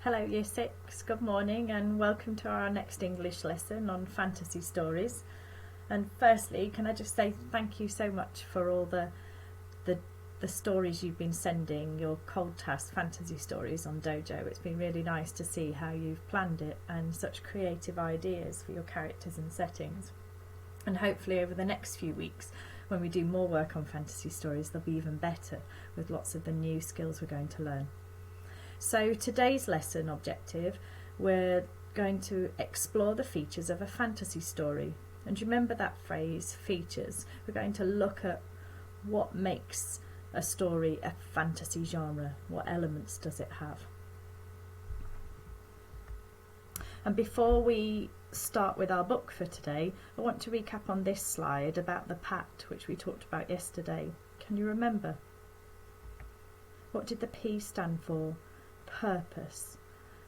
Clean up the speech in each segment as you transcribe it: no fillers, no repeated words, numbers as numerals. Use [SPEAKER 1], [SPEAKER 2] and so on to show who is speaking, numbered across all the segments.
[SPEAKER 1] Hello Year 6, good morning and welcome to our next English lesson on fantasy stories. And firstly, can I just say thank you so much for all the stories you've been sending, your cold task fantasy stories on Dojo. It's been really nice to see how you've planned it and such creative ideas for your characters and settings. And hopefully over the next few weeks, when we do more work on fantasy stories, they'll be even better with lots of the new skills we're going to learn. So today's lesson objective, we're going to explore the features of a fantasy story. And remember that phrase, features. We're going to look at what makes a story a fantasy genre. What elements does it have? And before we start with our book for today, I want to recap on this slide about the pat, which we talked about yesterday. Can you remember? What did the P stand for? Purpose.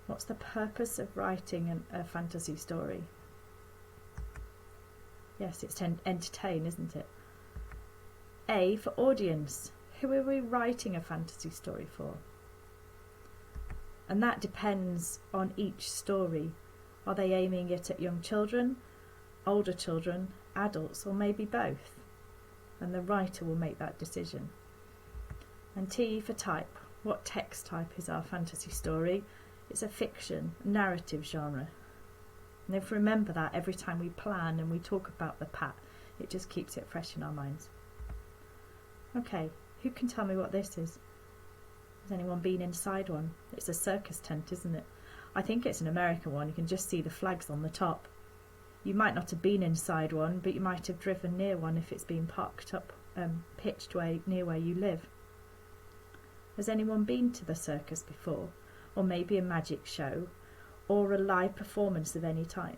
[SPEAKER 1] What's the purpose of writing a fantasy story? Yes, it's to entertain, isn't it? A for audience. Who are we writing a fantasy story for? And that depends on each story. Are they aiming it at young children, older children, adults, or maybe both? And the writer will make that decision. And T for type. What text type is our fantasy story? It's a fiction, narrative genre. And if we remember that every time we plan and we talk about the pat, it just keeps it fresh in our minds. Okay, who can tell me what this is? Has anyone been inside one? It's a circus tent, isn't it? I think it's an American one. You can just see the flags on the top. You might not have been inside one, but you might have driven near one if it's been parked up, pitched near where you live. Has anyone been to the circus before? Or maybe a magic show? Or a live performance of any type?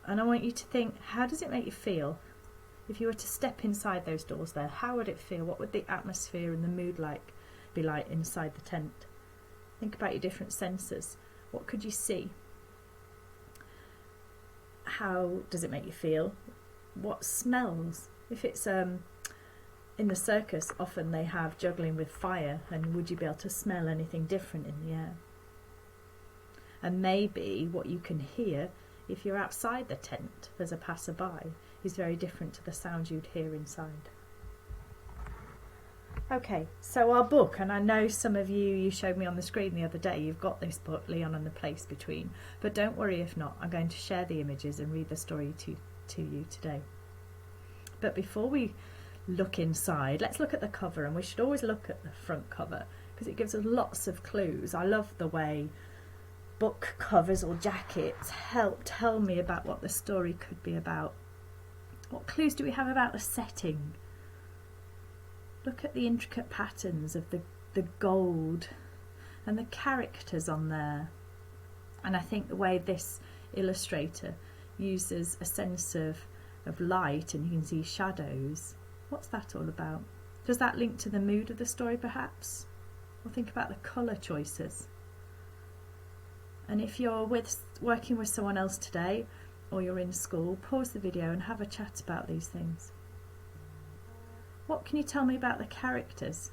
[SPEAKER 1] And I want you to think, how does it make you feel? If you were to step inside those doors there, how would it feel? What would the atmosphere and the mood be like inside the tent? Think about your different senses. What could you see? How does it make you feel? What smells? If it's in the circus, often they have juggling with fire, and would you be able to smell anything different in the air? And maybe what you can hear if you're outside the tent as a passerby is very different to the sound you'd hear inside. Okay, so our book, and I know some of you showed me on the screen the other day, you've got this book, Leon and the Place Between, but don't worry if not, I'm going to share the images and read the story to you today. But before we look inside, let's look at the cover, and we should always look at the front cover because it gives us lots of clues. I love the way book covers or jackets help tell me about what the story could be about. What clues do we have about the setting? Look at the intricate patterns of the gold and the characters on there. And I think the way this illustrator uses a sense of light, and you can see shadows. What's that all about? Does that link to the mood of the story perhaps? Or think about the colour choices. And if you're working with someone else today, or you're in school, pause the video and have a chat about these things. What can you tell me about the characters?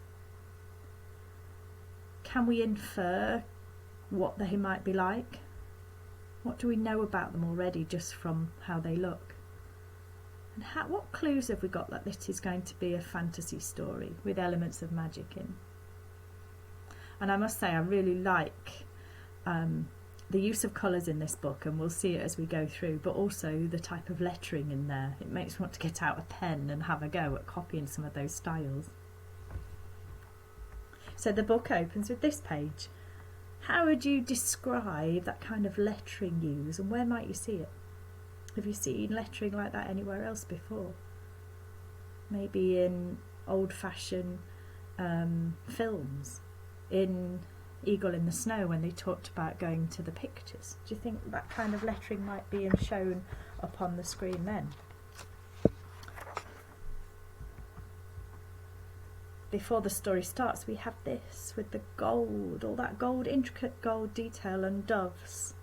[SPEAKER 1] Can we infer what they might be like? What do we know about them already just from how they look? And what clues have we got that this is going to be a fantasy story with elements of magic in? And I must say I really like the use of colours in this book, and we'll see it as we go through, but also the type of lettering in there. It makes me want to get out a pen and have a go at copying some of those styles. So the book opens with this page. How would you describe that kind of lettering used, and where might you see it? Have you seen lettering like that anywhere else before? Maybe in old-fashioned films, in Eagle in the Snow, when they talked about going to the pictures. Do you think that kind of lettering might be shown up on the screen then? Before the story starts, we have this with the gold, all that gold, intricate gold detail and doves.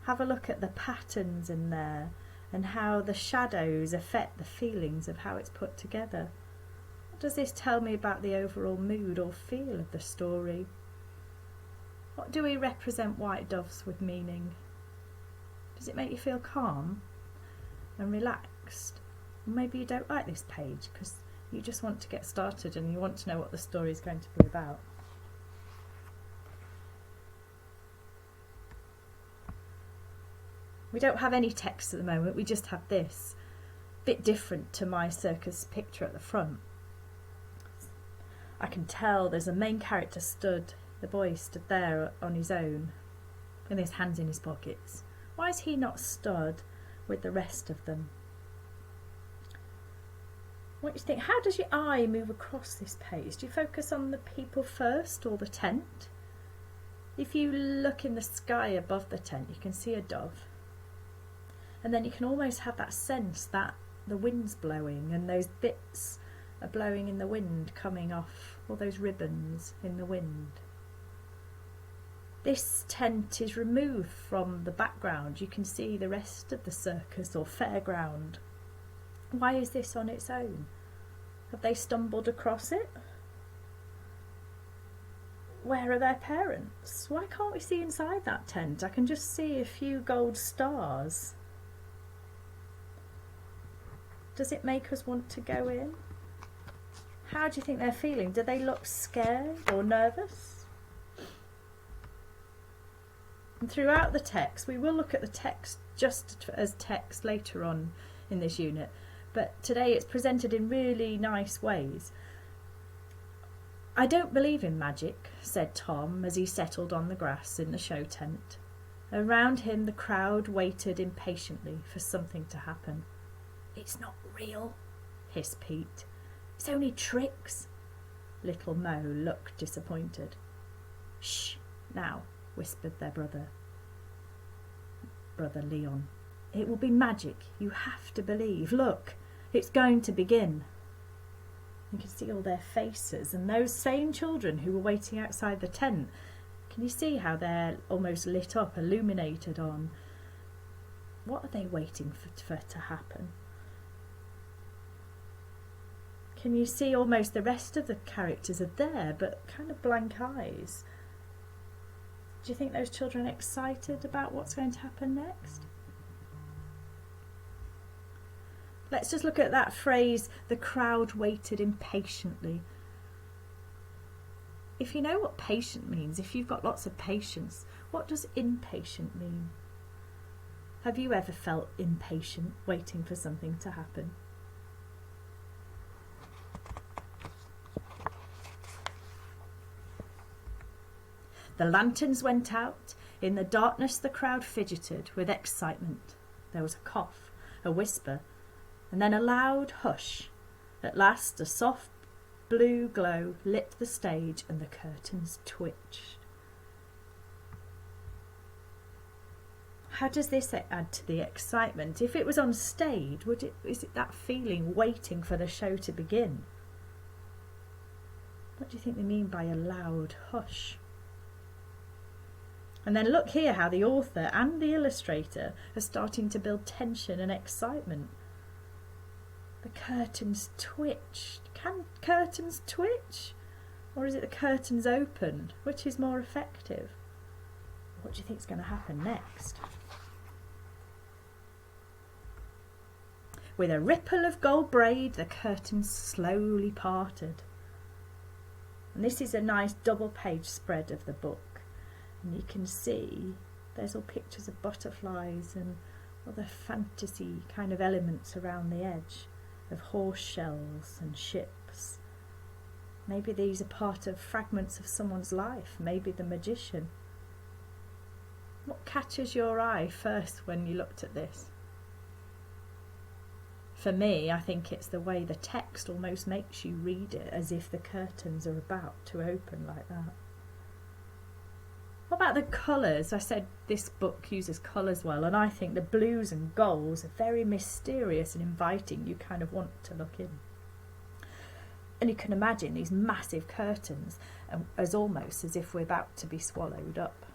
[SPEAKER 1] Have a look at the patterns in there and how the shadows affect the feelings of how it's put together. What does this tell me about the overall mood or feel of the story? What do we represent white doves with meaning? Does it make you feel calm and relaxed? Maybe you don't like this page because you just want to get started and you want to know what the story is going to be about. We don't have any text at the moment, we just have this. Bit different to my circus picture at the front. I can tell there's a main character the boy stood there on his own with his hands in his pockets. Why is he not stood with the rest of them? What do you think? How does your eye move across this page? Do you focus on the people first or the tent? If you look in the sky above the tent, you can see a dove. And then you can almost have that sense that the wind's blowing and those bits are blowing in the wind, coming off all those ribbons in the wind. This tent is removed from the background. You can see the rest of the circus or fairground. Why is this on its own? Have they stumbled across it? Where are their parents? Why can't we see inside that tent? I can just see a few gold stars. Does it make us want to go in? How do you think they're feeling? Do they look scared or nervous? And throughout the text, we will look at the text just as text later on in this unit, but today it's presented in really nice ways. I don't believe in magic, said Tom as he settled on the grass in the show tent. Around him the crowd waited impatiently for something to happen. It's not real, hissed Pete. It's only tricks. Little Mo looked disappointed. Shh, now, whispered their brother Leon. It will be magic. You have to believe. Look, it's going to begin. You can see all their faces and those same children who were waiting outside the tent. Can you see how they're almost lit up, illuminated on? What are they waiting for to happen? Can you see almost the rest of the characters are there, but kind of blank eyes? Do you think those children are excited about what's going to happen next? Let's just look at that phrase, the crowd waited impatiently. If you know what patient means, if you've got lots of patience, what does impatient mean? Have you ever felt impatient, waiting for something to happen? The lanterns went out. In the darkness the crowd fidgeted with excitement. There was a cough, a whisper, and then a loud hush. At last a soft blue glow lit the stage and the curtains twitched. How does this add to the excitement? If it was on stage, is it that feeling waiting for the show to begin? What do you think they mean by a loud hush? And then look here how the author and the illustrator are starting to build tension and excitement. The curtains twitched. Can curtains twitch? Or is it the curtains opened? Which is more effective? What do you think is going to happen next? With a ripple of gold braid, the curtains slowly parted. And this is a nice double page spread of the book. And you can see there's all pictures of butterflies and other fantasy kind of elements around the edge of horse shells and ships. Maybe these are part of fragments of someone's life, maybe the magician. What catches your eye first when you looked at this? For me, I think it's the way the text almost makes you read it as if the curtains are about to open like that. What about the colours? I said this book uses colours well, and I think the blues and golds are very mysterious and inviting. You kind of want to look in. And you can imagine these massive curtains as almost as if we're about to be swallowed up.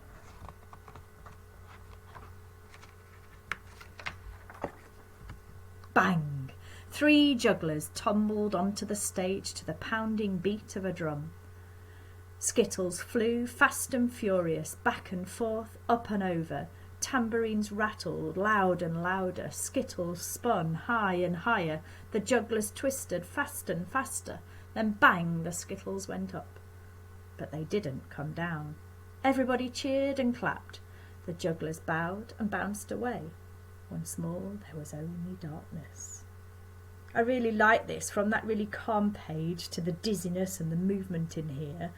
[SPEAKER 1] Bang! 3 jugglers tumbled onto the stage to the pounding beat of a drum. Skittles flew fast and furious, back and forth, up and over. Tambourines rattled loud and louder. Skittles spun high and higher. The jugglers twisted fast and faster. Then bang, the skittles went up. But they didn't come down. Everybody cheered and clapped. The jugglers bowed and bounced away. Once more there was only darkness. I really like this, from that really calm page to the dizziness and the movement in here,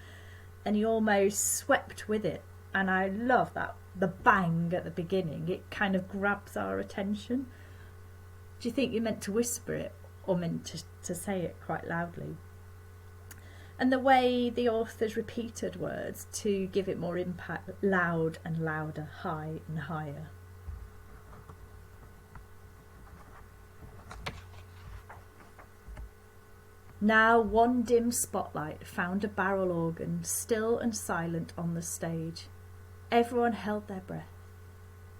[SPEAKER 1] and he almost swept with it. And I love that, the bang at the beginning, it kind of grabs our attention. Do you think you're meant to whisper it or meant to say it quite loudly? And the way the authors repeated words to give it more impact, loud and louder, high and higher. Now one dim spotlight found a barrel organ, still and silent on the stage. Everyone held their breath.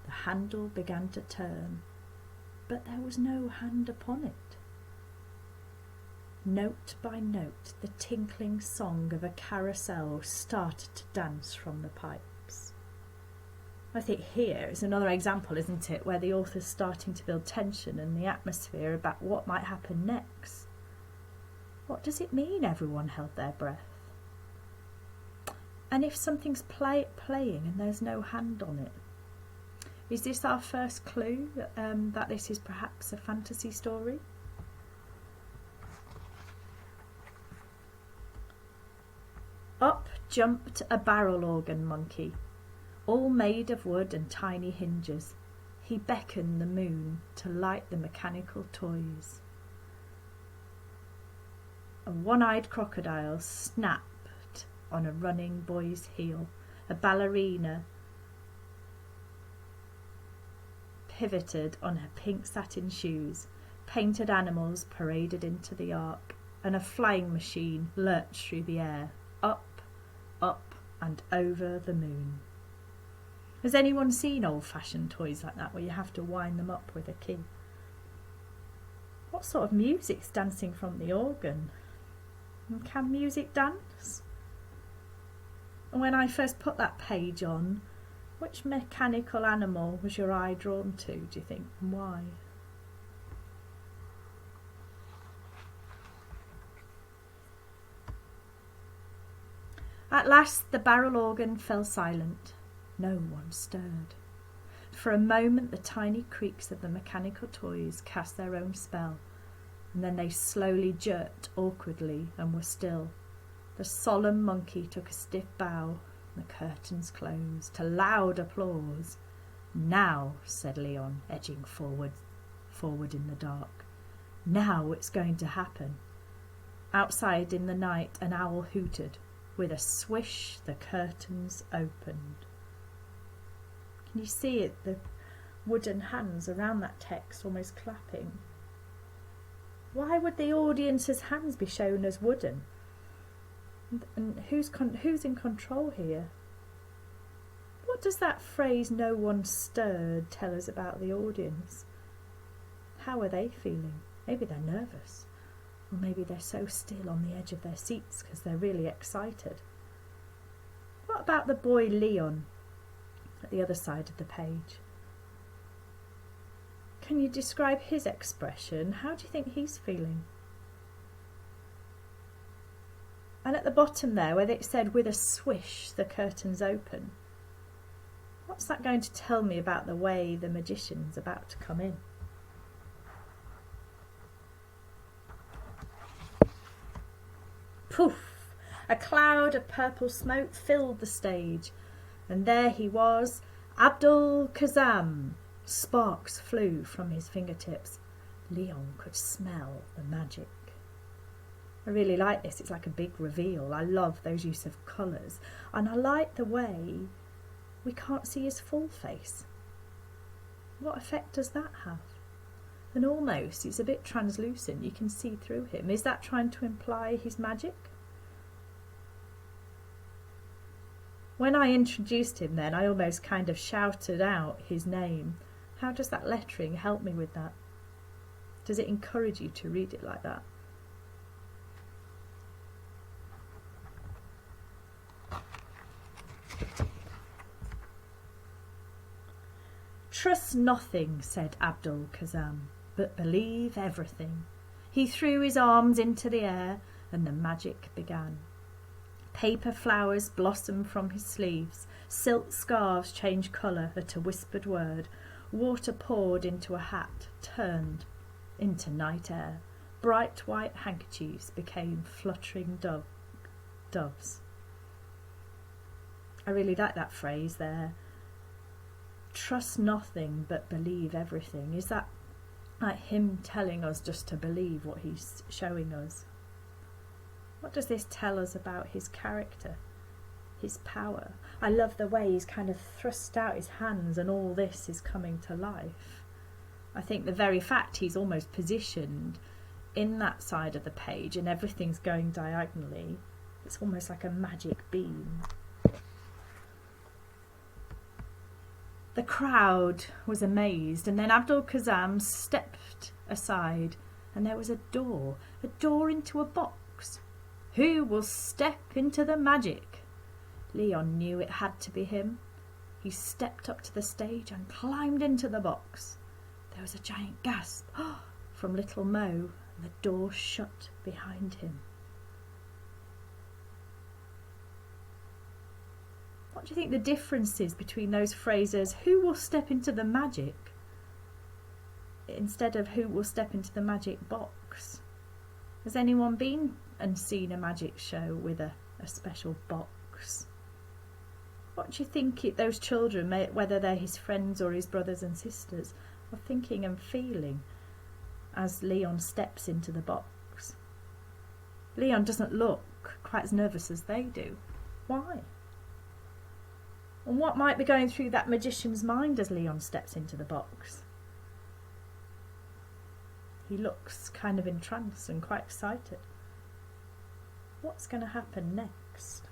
[SPEAKER 1] The handle began to turn, but there was no hand upon it. Note by note, the tinkling song of a carousel started to dance from the pipes. I think here is another example, isn't it, where the author's starting to build tension in the atmosphere about what might happen next. What does it mean everyone held their breath? And if something's playing and there's no hand on it, is this our first clue that this is perhaps a fantasy story? Up jumped a barrel organ monkey, all made of wood and tiny hinges. He beckoned the moon to light the mechanical toys. A one-eyed crocodile snapped on a running boy's heel. A ballerina pivoted on her pink satin shoes. Painted animals paraded into the ark, and a flying machine lurched through the air, up, and over the moon. Has anyone seen old-fashioned toys like that, where you have to wind them up with a key? What sort of music's dancing from the organ? And can music dance? And when I first put that page on, which mechanical animal was your eye drawn to, do you think, and why? At last the barrel organ fell silent. No one stirred. For a moment the tiny creaks of the mechanical toys cast their own spell, and then they slowly jerked awkwardly and were still. The solemn monkey took a stiff bow, and the curtains closed to loud applause. "Now," said Leon, edging forward in the dark. "Now it's going to happen." Outside in the night an owl hooted. With a swish the curtains opened. Can you see it, the wooden hands around that text almost clapping? Why would the audience's hands be shown as wooden? And who's in control here? What does that phrase, "no one stirred," tell us about the audience? How are they feeling? Maybe they're nervous. Or maybe they're so still on the edge of their seats because they're really excited. What about the boy Leon at the other side of the page? Can you describe his expression? How do you think he's feeling? And at the bottom there, where it said, "with a swish the curtains open," what's that going to tell me about the way the magician's about to come in? Poof! A cloud of purple smoke filled the stage, and there he was, Abdul Kazam. Sparks flew from his fingertips. Leon could smell the magic. I really like this. It's like a big reveal. I love those use of colours, and I like the way we can't see his full face. What effect does that have? And almost it's a bit translucent. You can see through him. Is that trying to imply his magic? When I introduced him then, I almost kind of shouted out his name. How does that lettering help me with that? Does it encourage you to read it like that? "Trust nothing," said Abdul Kazam, "but believe everything." He threw his arms into the air and the magic began. Paper flowers blossomed from his sleeves, silk scarves changed colour at a whispered word, water poured into a hat, turned into night air. Bright white handkerchiefs became fluttering doves. I really like that phrase there. Trust nothing but believe everything. Is that like him telling us just to believe what he's showing us? What does this tell us about his character, his power? I love the way he's kind of thrust out his hands and all this is coming to life. I think the very fact he's almost positioned in that side of the page and everything's going diagonally, it's almost like a magic beam. The crowd was amazed, and then Abdul Kazam stepped aside and there was a door into a box. Who will step into the magic? Leon knew it had to be him. He stepped up to the stage and climbed into the box. There was a giant gasp from little Mo, and the door shut behind him. What do you think the difference is between those phrases, who will step into the magic, instead of who will step into the magic box? Has anyone been and seen a magic show with a special box? What do you think those children, whether they're his friends or his brothers and sisters, are thinking and feeling as Leon steps into the box? Leon doesn't look quite as nervous as they do. Why? And what might be going through that magician's mind as Leon steps into the box? He looks kind of entranced and quite excited. What's going to happen next?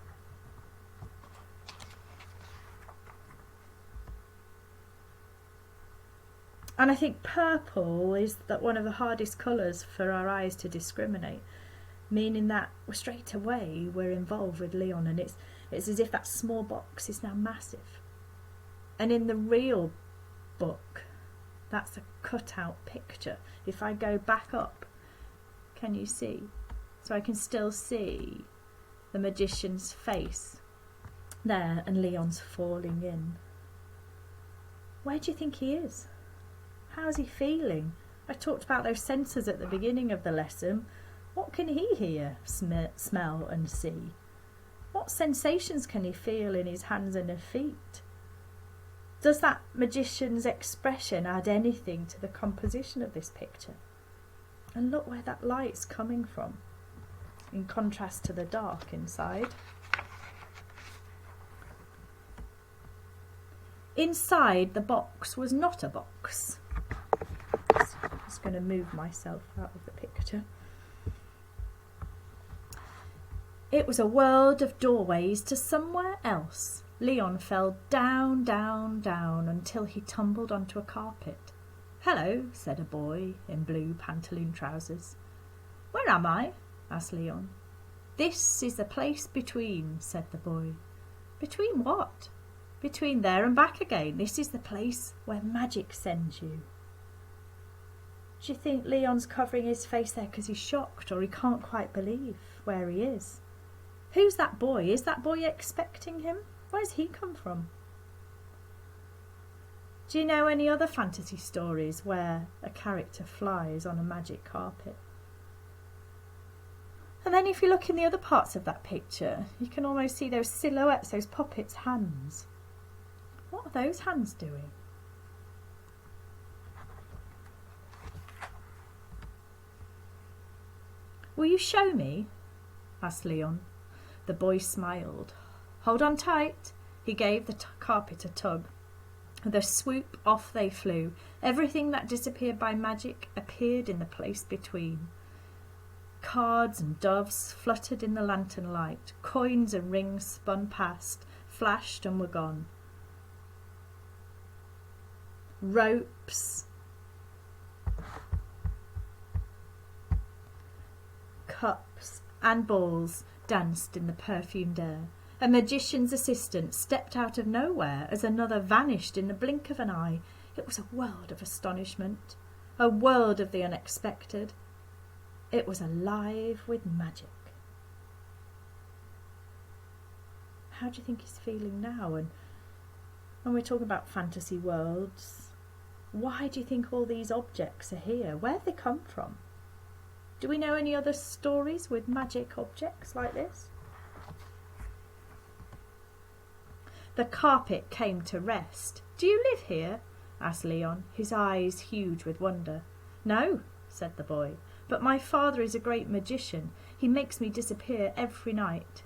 [SPEAKER 1] And I think purple is one of the hardest colours for our eyes to discriminate, meaning that straight away we're involved with Leon, and it's as if that small box is now massive. And in the real book, that's a cut-out picture. If I go back up, can you see? So I can still see the magician's face there and Leon's falling in. Where do you think he is? How's he feeling? I talked about those senses at the beginning of the lesson. What can he hear, smell and see? What sensations can he feel in his hands and his feet? Does that magician's expression add anything to the composition of this picture? And look where that light's coming from, in contrast to the dark inside. Inside the box was not a box. I'm just going to move myself out of the picture. It was a world of doorways to somewhere else. Leon fell down, down, down until he tumbled onto a carpet. "Hello," said a boy in blue pantaloon trousers. "Where am I?" asked Leon. "This is the place between," said the boy. "Between what?" "Between there and back again. This is the place where magic sends you." Do you think Leon's covering his face there because he's shocked, or he can't quite believe where he is? Who's that boy? Is that boy expecting him? Where's he come from? Do you know any other fantasy stories where a character flies on a magic carpet? And then if you look in the other parts of that picture, you can almost see those silhouettes, those puppets' hands. What are those hands doing? "Will you show me?" asked Leon. The boy smiled. "Hold on tight." He gave the carpet a tug. With a swoop, off they flew. Everything that disappeared by magic appeared in the place between. Cards and doves fluttered in the lantern light. Coins and rings spun past, flashed and were gone. Ropes, cups and balls danced in the perfumed air. A magician's assistant stepped out of nowhere as another vanished in the blink of an eye. It was a world of astonishment, a world of the unexpected. It was alive with magic. How do you think he's feeling now? And when we're talking about fantasy worlds, why do you think all these objects are here? Where have they come from? Do we know any other stories with magic objects like this? The carpet came to rest. Do you live here? Asked Leon, his eyes huge with wonder. No, said the boy, but my father is a great magician. He makes me disappear every night.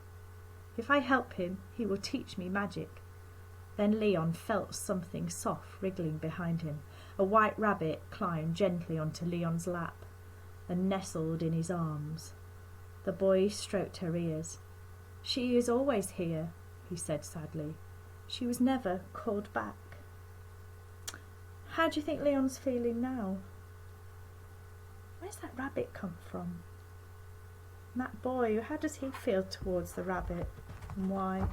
[SPEAKER 1] If I help him, he will teach me magic. Then Leon felt something soft wriggling behind him. A white rabbit climbed gently onto Leon's lap and nestled in his arms. The boy stroked her ears. She is always here, he said sadly. She was never called back. How do you think Leon's feeling now? Where's that rabbit come from? And that boy, how does he feel towards the rabbit, and why?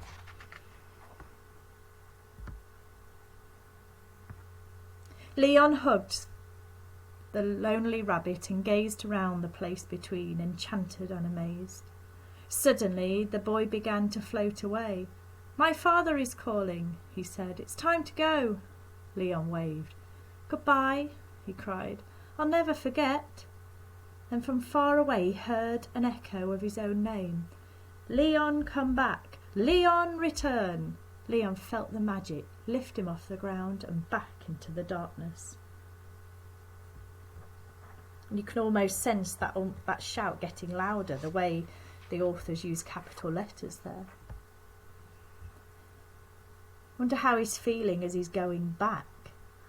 [SPEAKER 1] Leon hugged the lonely rabbit and gazed around the place between, enchanted and amazed. Suddenly the boy began to float away. My father is calling, he said. It's time to go. Leon waved. Goodbye, he cried. I'll never forget. And from far away he heard an echo of his own name. Leon, come back. Leon, return. Leon felt the magic lift him off the ground and back into the darkness. And you can almost sense that shout getting louder, the way the authors use capital letters there. Wonder how he's feeling as he's going back.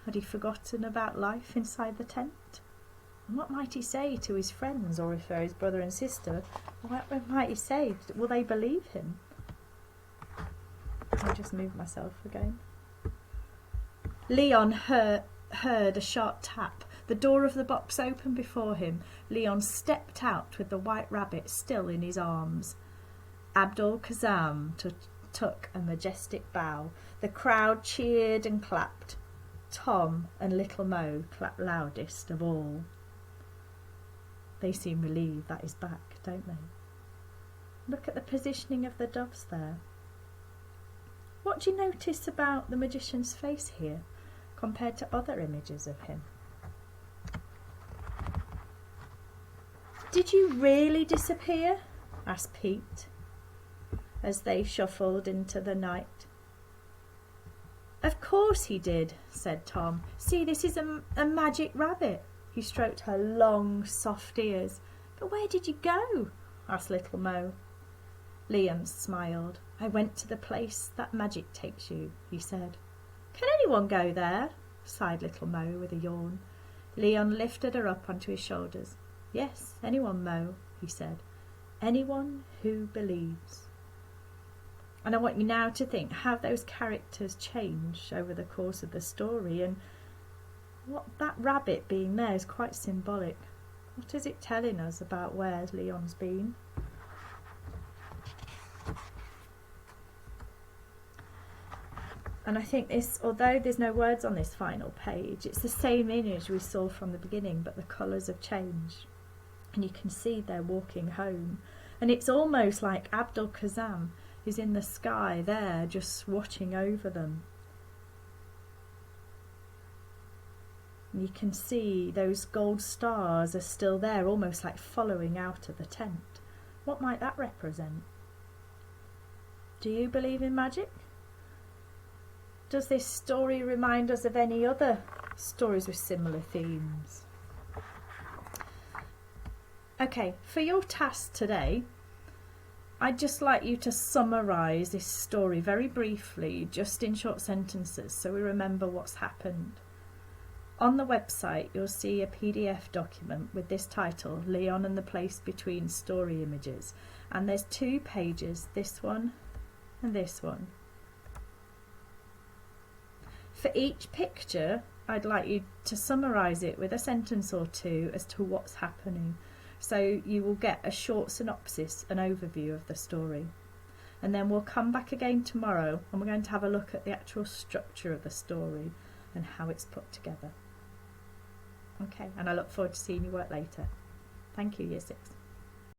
[SPEAKER 1] Had he forgotten about life inside the tent? And what might he say to his friends, or if they're his brother and sister? What might he say? Will they believe him? I just moved myself again. Leon heard a sharp tap. The door of the box opened before him. Leon stepped out with the white rabbit still in his arms. Abdul Kazam took a majestic bow. The crowd cheered and clapped. Tom and little Mo clapped loudest of all. They seem relieved that he's back, don't they? Look at the positioning of the doves there. What do you notice about the magician's face here compared to other images of him? Did you really disappear? Asked Pete as they shuffled into the night. Of course he did, said Tom. See, this is a magic rabbit. He stroked her long, soft ears. But where did you go? Asked little Mo. Leon smiled. I went to the place that magic takes you, he said. Can anyone go there? Sighed little Mo with a yawn. Leon lifted her up onto his shoulders. Yes, anyone, Mo, he said. Anyone who believes. And I want you now to think how those characters change over the course of the story, and what that rabbit being there is quite symbolic. What is it telling us about where Leon's been? And I think this, although there's no words on this final page, it's the same image we saw from the beginning, but the colours have changed. And you can see they're walking home. And it's almost like Abdul Kazam is in the sky there, just watching over them. And you can see those gold stars are still there, almost like following out of the tent. What might that represent? Do you believe in magic? Does this story remind us of any other stories with similar themes? Okay, for your task today, I'd just like you to summarise this story very briefly, just in short sentences, so we remember what's happened. On the website, you'll see a PDF document with this title, Leon and the Place Between Story Images. And there's 2 pages, this one and this one. For each picture, I'd like you to summarise it with a sentence or 2 as to what's happening. So you will get a short synopsis, an overview of the story. And then we'll come back again tomorrow and we're going to have a look at the actual structure of the story and how it's put together. Okay, and I look forward to seeing your work later. Thank you, Year 6.